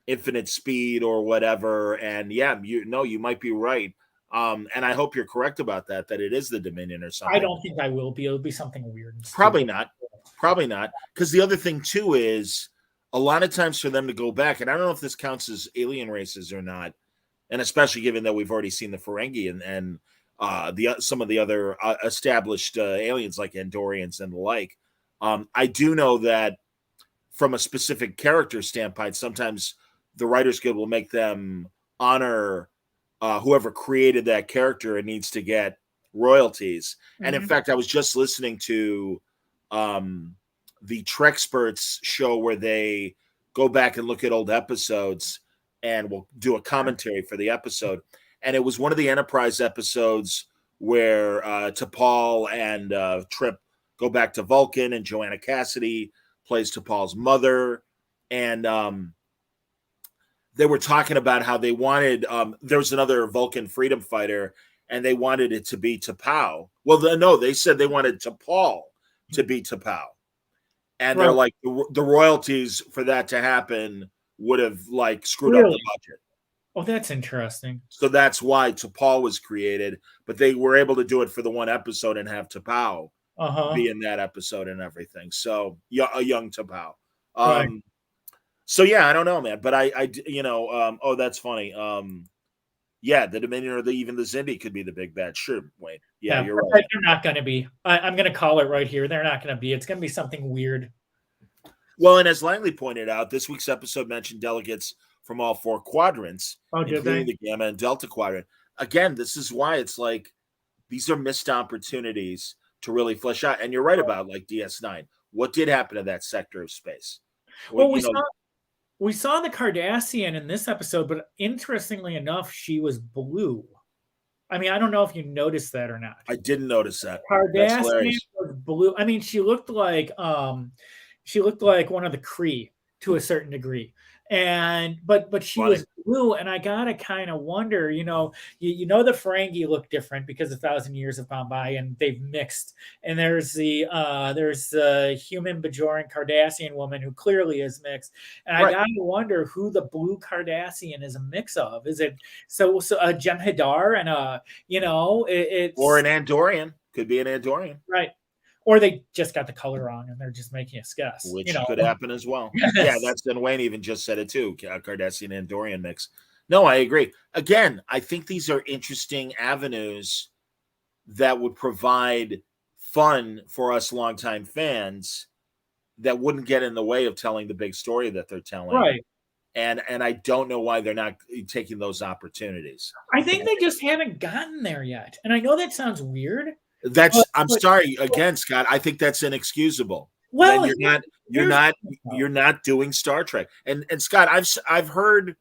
infinite speed or whatever. And you might be right. And I hope you're correct about that it is the Dominion or something. I don't think I will be. It'll be something weird. Probably not. Because the other thing too is, a lot of times for them to go back, and I don't know if this counts as alien races or not, and especially given that we've already seen the Ferengi and some of the other established aliens like Andorians and the like. I do know that from a specific character standpoint, sometimes the Writers Guild will make them honor whoever created that character and needs to get royalties. Mm-hmm. And in fact, I was just listening to the Trexperts show where they go back and look at old episodes and will do a commentary for the episode. And it was one of the Enterprise episodes where T'Pol and Trip go back to Vulcan, and Joanna Cassidy plays T'Pol's mother. And they were talking about how they wanted, there was another Vulcan freedom fighter, and they wanted it to be T'Pau. Well, no, they said they wanted T'Pol to be T'Pau. And they're like, the royalties for that to happen would have screwed up the budget. Oh, that's interesting. So that's why T'Pol was created, but they were able to do it for the one episode and have T'Pau be in that episode and everything. So yeah, a young T'Pau. Right. So yeah, I don't know, man, but oh, that's funny. Yeah, the Dominion or even the Zindi could be the big bad. Sure, Wayne. Yeah, you're right. They're not going to be. I'm going to call it right here. They're not going to be. It's going to be something weird. Well, and as Langley pointed out, this week's episode mentioned delegates from all 4 quadrants, including the Gamma and Delta quadrant. Again, this is why it's like these are missed opportunities to really flesh out. And you're right about like DS9. What did happen to that sector of space? Well, we saw the Cardassian in this episode, but interestingly enough, she was blue. I mean, I don't know if you noticed that or not. I didn't notice that. Cardassian was blue. I mean, she looked like one of the Kree to a certain degree. But she was blue, and I gotta kind of wonder, you know the Ferengi look different because 1,000 years have gone by and they've mixed. And there's the human Bajoran Cardassian woman who clearly is mixed, and I gotta wonder who the blue Cardassian is a mix of. Is it so a Jem'Hadar and it's or an Andorian? Could be an Andorian, right? Or they just got the color wrong and they're just making us guess. Which could happen as well. Yes. Yeah, that's then Wayne even just said it too. Cardassian and Andorian mix. No, I agree. Again, I think these are interesting avenues that would provide fun for us longtime fans that wouldn't get in the way of telling the big story that they're telling. Right. And I don't know why they're not taking those opportunities. I think they just haven't gotten there yet. And I know that sounds weird. I'm sorry again, Scott. I think that's inexcusable. Well, you're not doing Star Trek. And Scott, I've heard,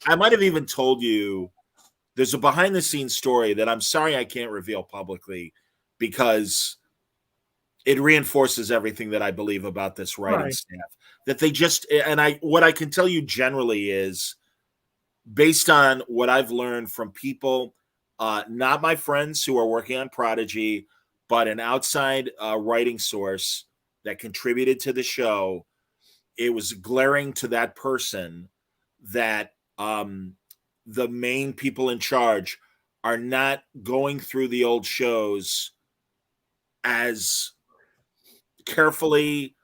I might have even told you, there's a behind the scenes story that I'm sorry I can't reveal publicly because it reinforces everything that I believe about this writing staff. That they just, what I can tell you generally is, based on what I've learned from people, not my friends who are working on Prodigy, but an outside writing source that contributed to the show, it was glaring to that person that the main people in charge are not going through the old shows as carefully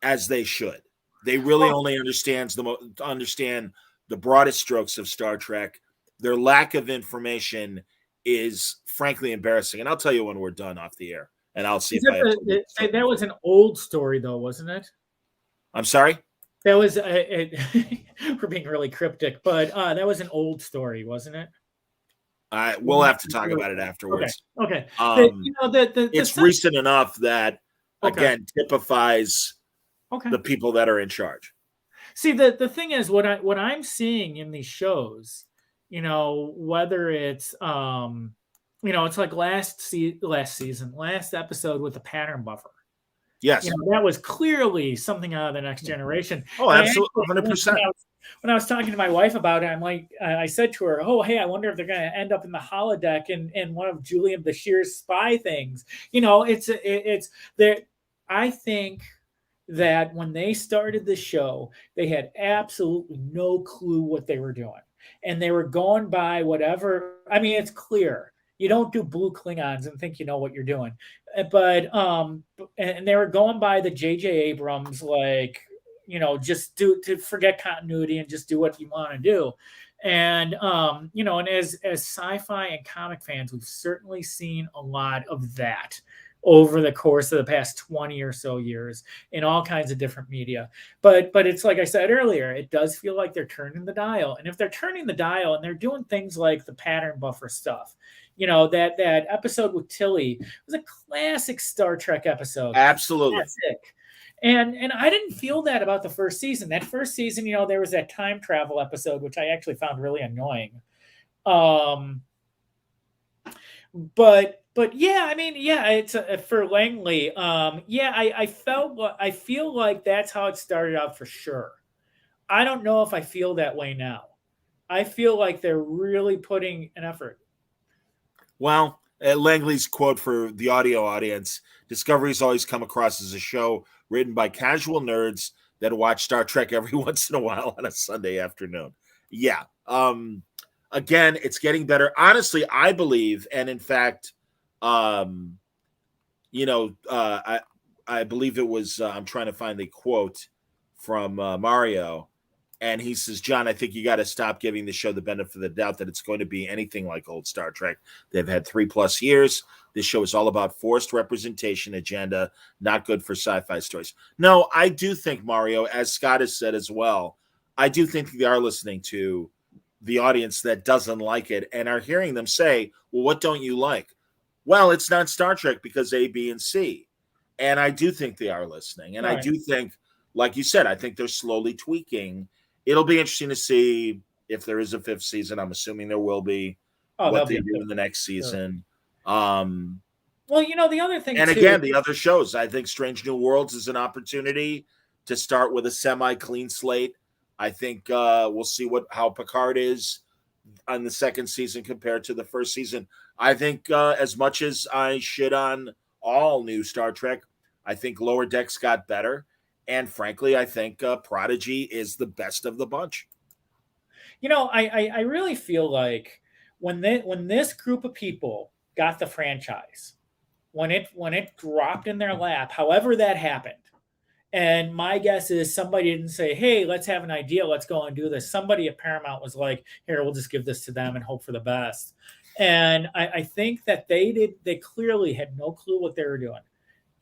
as they should. They really only understand the broadest strokes of Star Trek. Their lack of information is frankly embarrassing. And I'll tell you when we're done off the air. And I'll see if that was an old story, though, wasn't it? I'm sorry? That was we're being really cryptic, but that was an old story, wasn't it? We'll have to talk about it afterwards. Okay. It's recent enough that again typifies the people that are in charge. See, the thing is, what I'm seeing in these shows, whether it's it's like last episode with the pattern buffer. Yes, that was clearly something out of the Next Generation. Oh, absolutely, 100%. When I was talking to my wife about it, I'm like, I said to her, "Oh, hey, I wonder if they're going to end up in the holodeck in one of Julian Bashir's spy things." It's there. I think that when they started the show, they had absolutely no clue what they were doing, and they were going by whatever. I mean, it's clear. You don't do blue Klingons and think you know what you're doing. But and they were going by the J.J. Abrams, just forget continuity and just do what you want to do. And and as sci-fi and comic fans, we've certainly seen a lot of that over the course of the past 20 or so years in all kinds of different media. But it's like I said earlier, it does feel like they're turning the dial. And if they're turning the dial and they're doing things like the pattern buffer stuff, that episode with Tilly was a classic Star Trek episode. Absolutely. Classic. And I didn't feel that about the first season. That first season, there was that time travel episode, which I actually found really annoying. But yeah, I mean, yeah, it's for Langley. I feel like that's how it started out for sure. I don't know if I feel that way now. I feel like they're really putting an effort. Well, Langley's quote for the audio audience: Discovery's always come across as a show written by casual nerds that watch Star Trek every once in a while on a Sunday afternoon. Yeah. again, it's getting better. Honestly, I believe, and in fact, um, I believe it was. I'm trying to find the quote from Mario, and he says, "John, I think you got to stop giving the show the benefit of the doubt that it's going to be anything like old Star Trek. They've had 3+ years. This show is all about forced representation agenda, not good for sci-fi stories." No, I do think, Mario, as Scott has said as well, I do think they are listening to the audience that doesn't like it and are hearing them say, "Well, what don't you like?" Well, it's not Star Trek because A, B, and C. And I do think they are listening. And I Right. do think, like you said, I think they're slowly tweaking. It'll be interesting to see if there is a 5th season. I'm assuming there will be. Oh, What that'll they be do good. in the next Sure. season. Well, the other thing And too. again, the other shows, I think Strange New Worlds is an opportunity to start with a semi-clean slate. I think we'll see how Picard is on the second season compared to the first season. I think as much as I shit on all new Star Trek, I think Lower Decks got better. And frankly, I think Prodigy is the best of the bunch. I really feel like when this group of people got the franchise, when it dropped in their lap, however that happened, and my guess is somebody didn't say, "Hey, let's have an idea, let's go and do this." Somebody at Paramount was like, "Here, we'll just give this to them and hope for the best." And I think that they clearly had no clue what they were doing.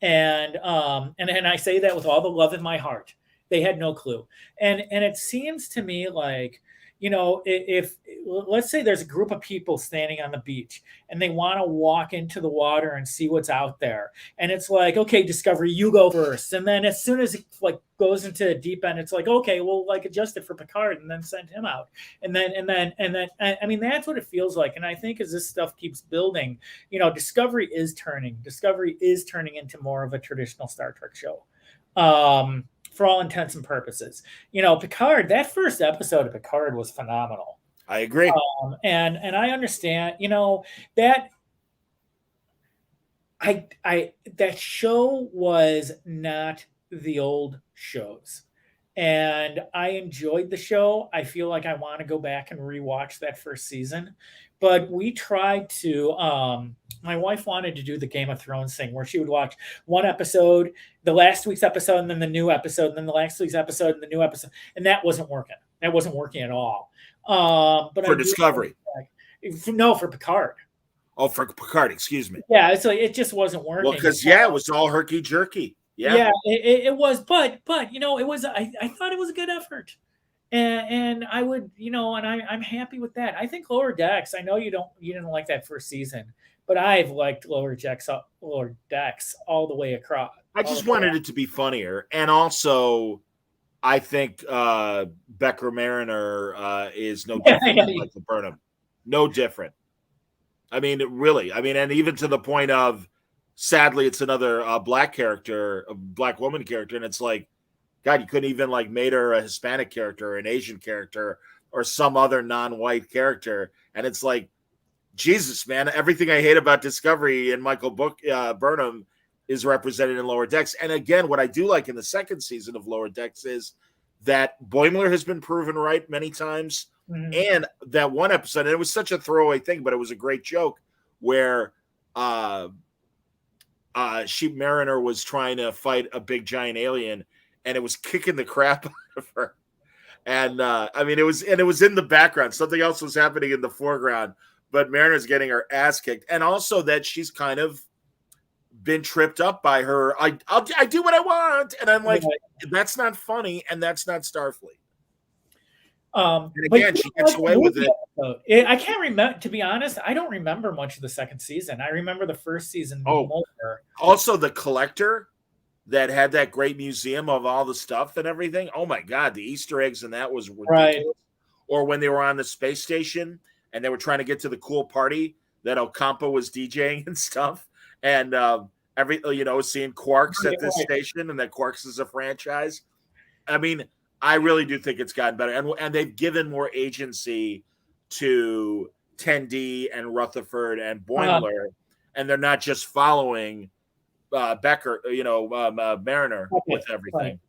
And I say that with all the love in my heart. They had no clue. And it seems to me like, if let's say there's a group of people standing on the beach and they want to walk into the water and see what's out there, and it's like, "Okay, Discovery, you go first." And then as soon as it like goes into the deep end, it's like, "Okay, we'll like adjust it for Picard and then send him out." And then I mean, that's what it feels like. And I think as this stuff keeps building, Discovery is turning into more of a traditional Star Trek show. For all intents and purposes. Picard, that first episode of Picard was phenomenal. I agree. And I understand, that that show was not the old shows. And I enjoyed the show. I feel like I want to go back and rewatch that first season. But we tried to my wife wanted to do the Game of Thrones thing where she would watch one episode, the last week's episode, and then the new episode, and then the last week's episode, and the new episode. And that wasn't working. That wasn't working at all. But For Discovery. No, for Picard. Oh, for Picard, excuse me. Yeah, it's like it just wasn't working. Well, because it was all herky jerky. Yeah, it was, but it was. I thought it was a good effort, and I would, and I'm happy with that. I think Lower Decks. I know you didn't like that first season, but I've liked Lower Decks all the way across. I just wanted it to be funnier, and also, I think Becker Mariner is no different than Michael Burnham. No different. I mean, really. I mean, and even to the point of, sadly, it's another black character, a black woman character, and it's like, God, you couldn't even like made her a Hispanic character, or an Asian character, or some other non-white character, and it's like, Jesus, man, everything I hate about Discovery and Michael Burnham is represented in Lower Decks. And again, what I do like in the second season of Lower Decks is that Boimler has been proven right many times. Mm-hmm. And that one episode, and it was such a throwaway thing, but it was a great joke where Mariner was trying to fight a big giant alien, and it was kicking the crap out of her. And I mean, it was in the background. Something else was happening in the foreground, but Mariner's getting her ass kicked, and also that she's kind of been tripped up by her. I do what I want, and I'm like, that's not funny, and that's not Starfleet. And again, she gets away with it. I can't remember, to be honest. I don't remember much of the second season. I remember the first season more. Also, the Collector that had that great museum of all the stuff and everything. Oh my God, the Easter eggs and that was ridiculous. Right. Or when they were on the space station and they were trying to get to the cool party that Ocampo was DJing and stuff, and seeing Quarks at this station, and that Quarks is a franchise. I mean, I really do think it's gotten better, and they've given more agency to Tendi and Rutherford and Boimler, and they're not just following Becker, Mariner with everything. Right.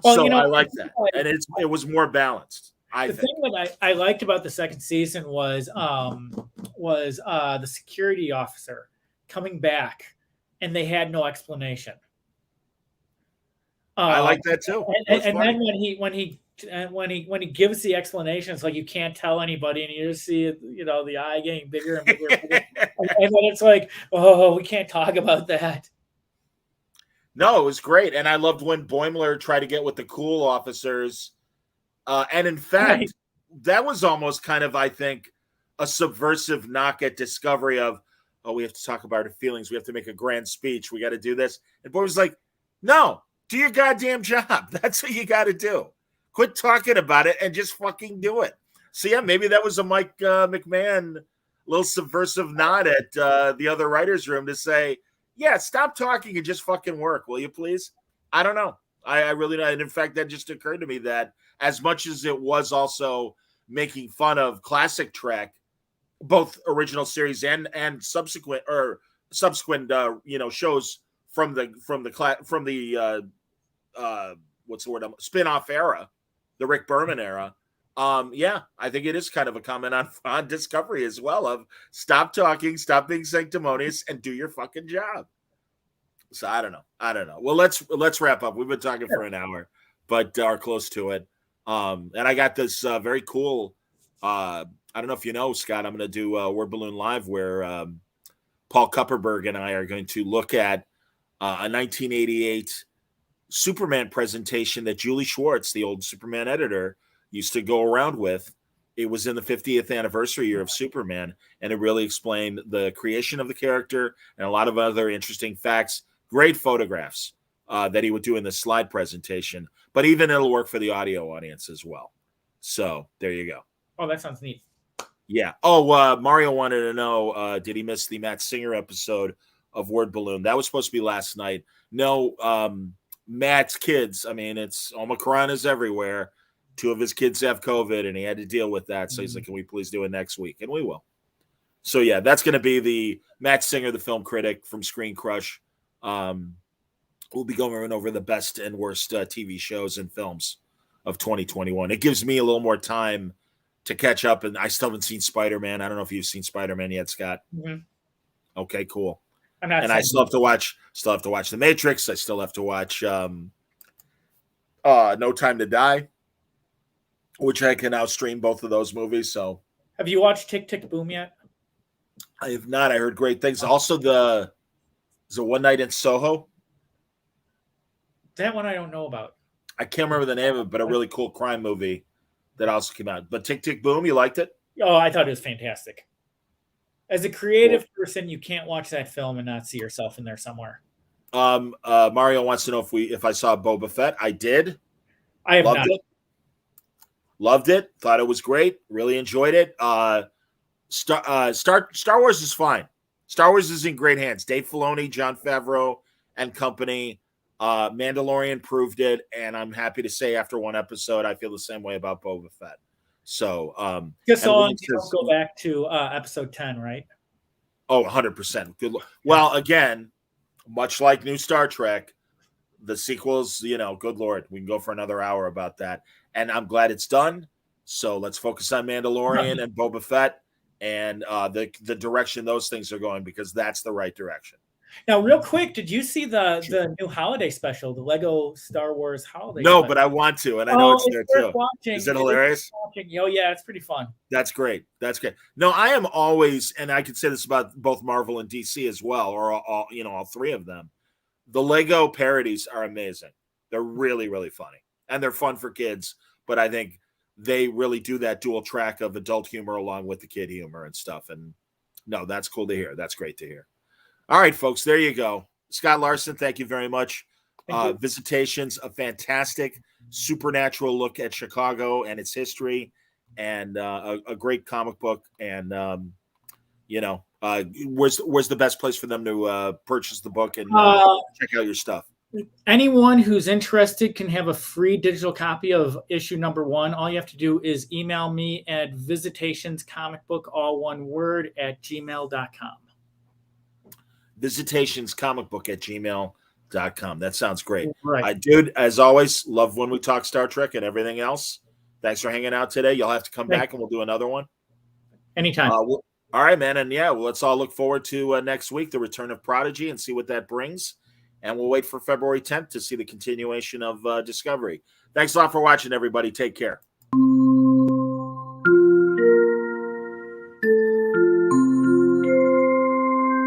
Well, so I like that, and it was more balanced. The thing that I liked about the second season was the security officer coming back, and they had no explanation. I like that too. And then when he gives the explanation, it's like you can't tell anybody, and you just see the eye getting bigger and bigger, and bigger. And then it's like, oh, we can't talk about that. No, it was great, and I loved when Boimler tried to get with the cool officers, and in fact, that was almost kind of, I think, a subversive knock at Discovery of, oh, we have to talk about our feelings, we have to make a grand speech, we got to do this, and Boimler's like, no, do your goddamn job. That's what you got to do. Quit talking about it and just fucking do it. So yeah, maybe that was a Mike McMahon little subversive nod at the other writers' room to say, yeah, stop talking and just fucking work, will you please? I don't know. I really don't. And in fact, that just occurred to me that as much as it was also making fun of classic Trek, both original series and subsequent shows from the what's the word, spin-off era, the Rick Berman era. Yeah, I think it is kind of a comment on Discovery as well of stop talking, stop being sanctimonious, and do your fucking job. So I don't know. Well, let's wrap up. We've been talking for an hour, but are close to it. And I got this very cool. I don't know if you know, Scott. I'm going to do Word Balloon Live where Paul Kupperberg and I are going to look at a 1988 Superman presentation that Julie Schwartz, the old Superman editor, used to go around with. It was in the 50th anniversary year of Superman, and it really explained the creation of the character and a lot of other interesting facts. Great photographs that he would do in the slide presentation, but even it'll work for the audio audience as well. So there you go. Oh, that sounds neat. Yeah. Oh, Mario wanted to know, did he miss the Matt Singer episode of Word Balloon? That was supposed to be last night. No, Matt's kids, I mean, it's Omicron is everywhere. 2 of his kids have COVID, and he had to deal with that. So he's like, can we please do it next week? And we will. So, yeah, that's going to be the Matt Singer, the film critic from Screen Crush. We'll be going over the best and worst TV shows and films of 2021. It gives me a little more time to catch up, and I still haven't seen Spider-Man. I don't know if you've seen Spider-Man yet, Scott. Mm-hmm. Okay, cool. And I still have to watch The Matrix. I still have to watch No Time to Die, which I can now stream both of those movies. So, have you watched Tick Tick Boom yet? I have not. I heard great things. Also, the One Night in Soho. That one I don't know about. I can't remember the name of it, but a really cool crime movie that also came out. But Tick Tick Boom, you liked it? Oh, I thought it was fantastic. As a creative person, you can't watch that film and not see yourself in there somewhere. Mario wants to know if I saw Boba Fett. I did. I have not. Loved it. Thought it was great. Really enjoyed it. Star Wars is fine. Star Wars is in great hands. Dave Filoni, Jon Favreau, and company. Mandalorian proved it, and I'm happy to say after one episode, I feel the same way about Boba Fett. So, just so long as you don't go back to episode 10, right? Oh, 100%. Good. Well, again, much like New Star Trek, the sequels, good Lord, we can go for another hour about that. And I'm glad it's done. So let's focus on Mandalorian and Boba Fett and the direction those things are going, because that's the right direction. Now, real quick, did you see the new holiday special, the Lego Star Wars holiday No, special? but I want to, and I know it's there too. Watching. Is it hilarious? Oh, yeah, it's pretty fun. That's great. That's great. No, I am always, and I could say this about both Marvel and DC as well, or all 3 of them. The Lego parodies are amazing. They're really, really funny, and they're fun for kids. But I think they really do that dual track of adult humor along with the kid humor and stuff. And no, that's cool to hear. That's great to hear. All right, folks, there you go. Scott Larson, thank you very much. Visitations, a fantastic supernatural look at Chicago and its history, and a great comic book. And, where's the best place for them to purchase the book and check out your stuff? Anyone who's interested can have a free digital copy of issue number 1. All you have to do is email me at visitationscomicbook, all one word, @gmail.com. visitationscomicbook@gmail.com. That sounds great. Right. Dude, as always, love when we talk Star Trek and everything else. Thanks for hanging out today. You'll have to come back and we'll do another one. Anytime. All right, man. And yeah, let's all look forward to next week, the return of Prodigy, and see what that brings. And we'll wait for February 10th to see the continuation of Discovery. Thanks a lot for watching, everybody. Take care.